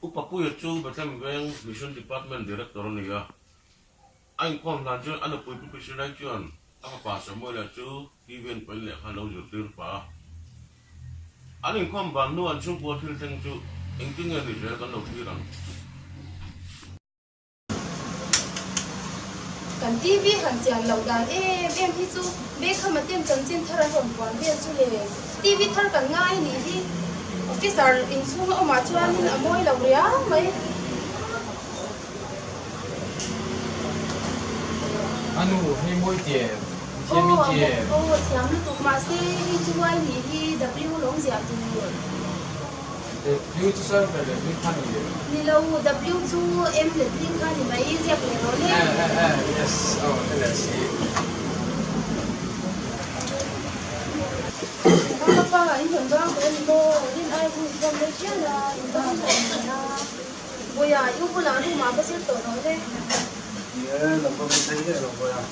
Upapuya chu Batam Wang Mission Department Director niya. Anh con là chứ anh là bùi bùi sư đại chuyện anh bà sợ mới là chứ đi viên phải lẹ hà lâu rồi tiêu phá anh con bạn nu anh chung qua thiên thanh chứ anh tiếng nghe thì sẽ có đầu tiên rằng cần TV hẳn chẳng lâu đàn em thì chú bé không mà tiền chân trên thara hồn quán bé chú lệ TV thar cần ngay nỉ thì officer in xuống ở mà chú anh là môi lâu rẻ mấy anu hay môi tiền thiên minh tiền thiam nó tụt mà xe đi chú anh nỉ thì W lóng dẹp từ W chú sao phải là biết khăn gì ni lâu W chú em là tin khai thì mấy dẹp lại nó lên yes cái là gì apa anh hưởng ra cái nó nên ai cũng không lấy chuyện là ta là bây giờ yêu cô làm thì mà bác sĩ tổ nói đấy làm công ty thế này rồi à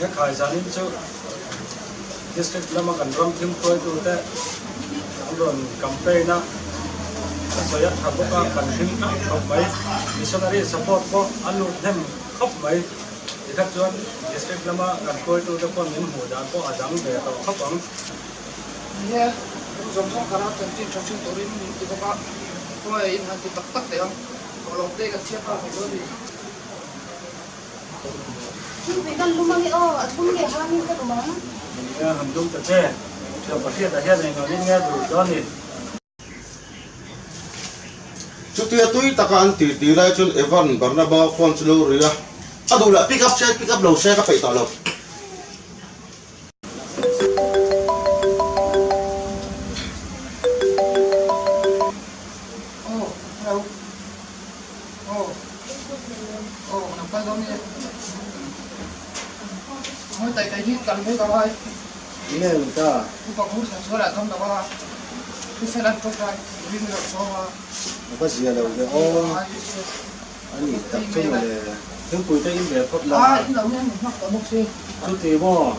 cái khai ra đến chỗ district làm cái ram team coi tụi ta rồi campaign á saya học các bạn team học mấy missionary support có anh luôn thêm khóc mấy thì các chuyện district làm cái coi tụi ta có những hồ đàn có ở đằng về tàu khóc bằng yeah giống như cái nào trên trong trên tổ liên thì các bạn tôi in hàng thì tắc tắc đấy không có lòng tê cái chiếc vào phải rồi nhưng vì cần lúc mà ở thung nghề ham như thế của nó hầm dung tự chế cho phát hiện là hiện này nó nên nghe đủ đó nè chú tia tôi ta kan ti lai chun Evan Barnaba phone chu ria adu la pick up low xe ka phải tao lo nằm quay giống như mỗi tay tay hít cần mấy cái nghe người ta cũng có muốn sản xuất là thông đâu à cái xe lăn trong tay viên được số à nó có gì đâu cái ô anh nhìn tập trung là những cùi tay về phát là in đầu nha mình mặc ở một xe chút tiền bò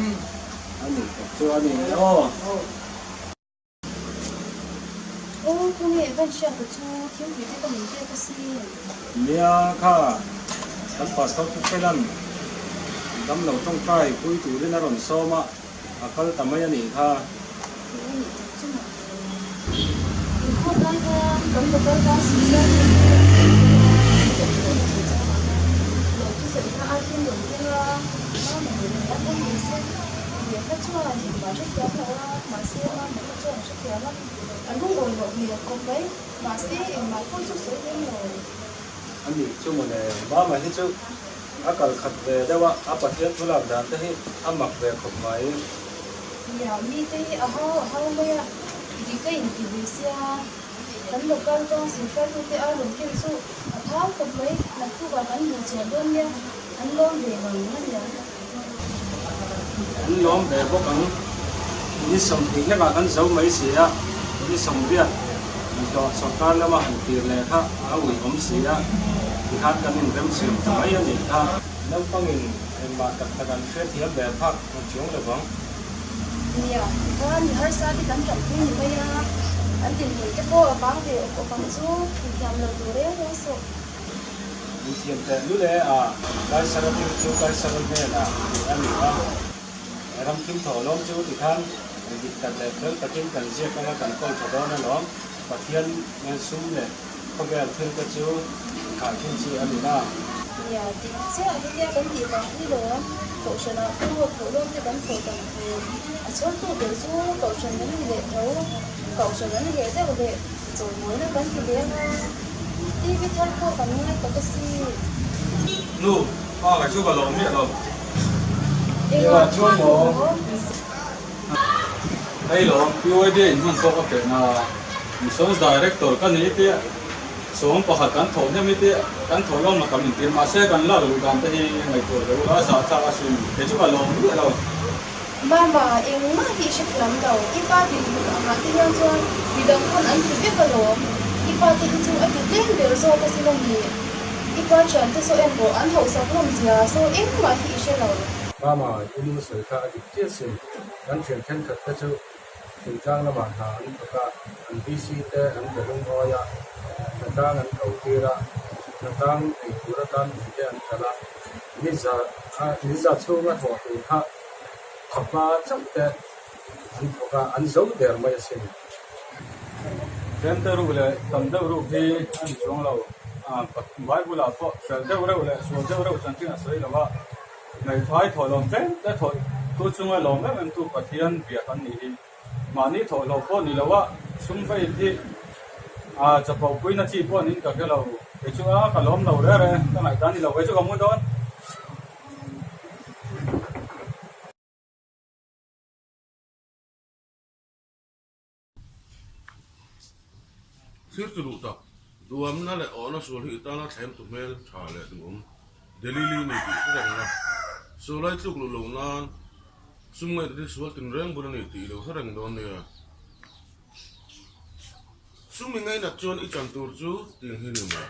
anh nhìn tập trung anh nhìn ô thung nghề vẫn chưa được chú thiếu gì cái mình kia cái gì mía kha anh pass out cái lần đâm đầu trong tay cùi tụi lên nó so mà akal tamay anh nhìn kha không phải là đúng một cái đó xí ra thì nó ai tin được cái nó mình đã không biết xem việc các chỗ là gì mà rất kéo nó mà xem nó một cái chỗ rất kéo lắm anh cũng ngồi một nhiều công đấy mà xem mà không chút số thêm rồi anh nhìn chung mà này ba mà hết chứ akal khát về đâu á áp bát tôi làm đàn thế áp mặc về không phải nhà mi tây à hao bây giờ đi cái gì thì xe hắn một con sự phát như thế ai cũng kêu su tháo không mấy là thu vào hắn nhiều tiền luôn nha hắn luôn về rồi nó nhớ anh nhóm về có cần đi sống thì cái bạn anh giấu mấy gì á đi sống biết cho sọt tan nó mà hành tiền này khác áo quần ống gì á thì khác cần mình đem sử dụng mấy anh thì khác nếu có nghìn em bạn tập tập anh phép thì về phát một chuyến được không nhiều có nhiều hơi xa thì cắm trọng như bây giờ anh tìm hiểu cái cô ở bán về của phòng số thì làm lời đồ đấy nó số đi xem thế lúc đấy à cái sản phẩm chú cái sản phẩm này là anh nghĩ là làm kim thổ lông chú thì khác thì cần để tới cái kim cần riêng cái cần con thổ đó nó và thiên nghe súng này không phải thiên cái chú khả thiên chi anh nghĩ là nhà thì sẽ ở cái cái gì mà đi đồ cổ truyền là không một cổ luôn cái bánh cổ tầm thì số tu để số cổ truyền nó như vậy đâu cổ truyền nó như vậy thế mà vậy rồi mới nó bánh thì đấy đi với thân cô còn nghe có cái gì nu cái chú vào lồng miệng rồi em là chúa bố đây là POD mình có cái là Mission Director cái này thì số một hạt cán thổ nhá mấy tí cán thổ lông là cầm tiền mà xe cán là đủ làm tới ngày tuổi rồi đó sao sao xin để chú vào lồng miệng rồi mà em mà thì sẽ làm đầu đi ba thì mà thì nhân cho vì đồng con anh thì biết cái lỗ đi ba thì chúng anh thì tên đều do cái gì làm gì đi ba chuyện thì số em của anh hậu sao làm gì à số em mà thì sẽ làm ba mà in sợi khá thì tiết sinh gắn truyền thân thật cái chú thì trang là bản thảo in tất cả PC te an belung hoya na tang an thau tira na tang ei tura tan te an kala niza chunga tho tu kha khapa cham te an thoka an zo der mai sin center ule tam da ru hi an chong lo vai bula po sel da ru ule so da ru chan tin asai lawa nai phai tho lom te te tho tu chunga lom me men tu pathian bia kan ni hi mani tho lo po ni lawa sum vai thi chapau pui na chi po nin ka ke lo e chu a ka lom lo re ta nai ta ni lo e chu ka mu don sir tu ta duam na le ona so hi ta na them tu mel tha le dum delili ni ti rang na so lai tluk lu lo na sum ngai de so tin rang bu ni ti lo rang don ne sum ngai na chon I chan tur chu ti hi ni ma